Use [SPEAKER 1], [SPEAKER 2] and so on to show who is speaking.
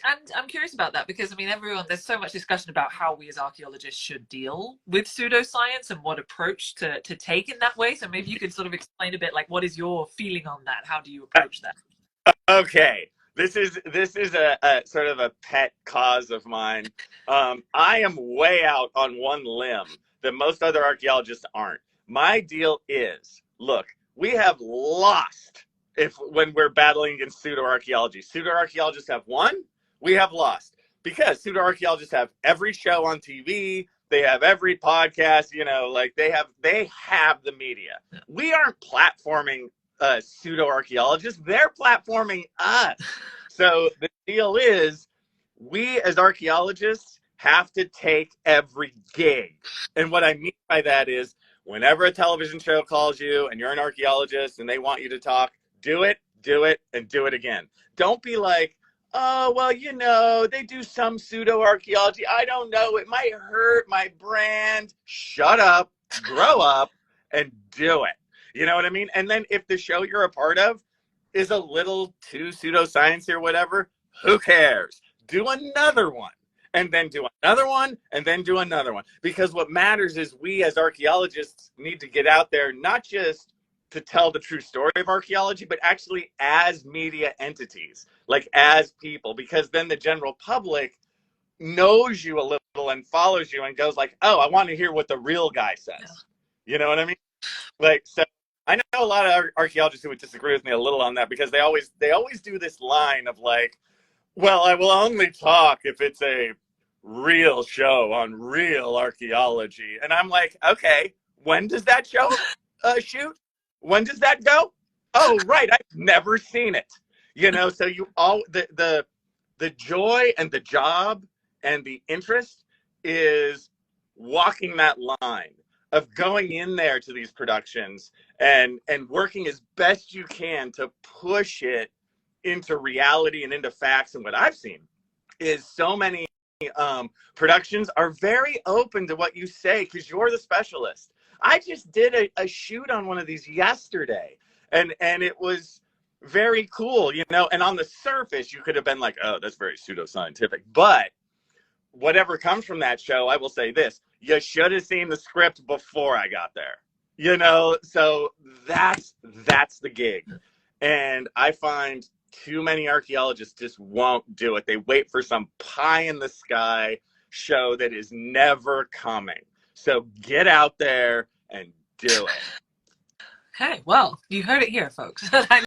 [SPEAKER 1] and I'm curious about that because I mean, there's so much discussion about how we as archaeologists should deal with pseudoscience and what approach to take in that way. So maybe you could sort of explain a bit, like, what is your feeling on that? How do you approach that?
[SPEAKER 2] Okay, this is a sort of a pet cause of mine. I am way out on one limb that most other archaeologists aren't. My deal is, look, we have lost when we're battling against pseudoarchaeology. Pseudoarchaeologists have won, we have lost. Because pseudoarchaeologists have every show on TV, they have every podcast, like they have the media. We aren't platforming pseudoarchaeologists, they're platforming us. So the deal is, we as archaeologists have to take every gig. And what I mean by that is, whenever a television show calls you and you're an archaeologist and they want you to talk, do it, and do it again. Don't be like, oh, well, they do some pseudoarchaeology. I don't know. It might hurt my brand. Shut up, grow up, and do it. You know what I mean? And then if the show you're a part of is a little too pseudoscience or whatever, who cares? Do another one. And then do another one, and then do another one. Because what matters is we as archaeologists need to get out there, not just to tell the true story of archaeology, but actually as media entities, like as people, because then the general public knows you a little and follows you and goes like, oh, I want to hear what the real guy says. Yeah. You know what I mean? Like, so I know a lot of archaeologists who would disagree with me a little on that, because they always do this line of like, well, I will only talk if it's a real show on real archaeology. And I'm like, okay, when does that show shoot? When does that go? Oh, right, I've never seen it. So you all the joy and the job and the interest is walking that line of going in there to these productions and working as best you can to push it into reality and into facts. And what I've seen is so many productions are very open to what you say because you're the specialist. I just did a shoot on one of these yesterday, and it was very cool, and on the surface you could have been like, oh, that's very pseudoscientific, but whatever comes from that show, I will say this: you should have seen the script before I got there. So that's the gig. And I find too many archaeologists just won't do it. They wait for some pie in the sky show that is never coming. So get out there and do it.
[SPEAKER 1] Okay, well, you heard it here, folks.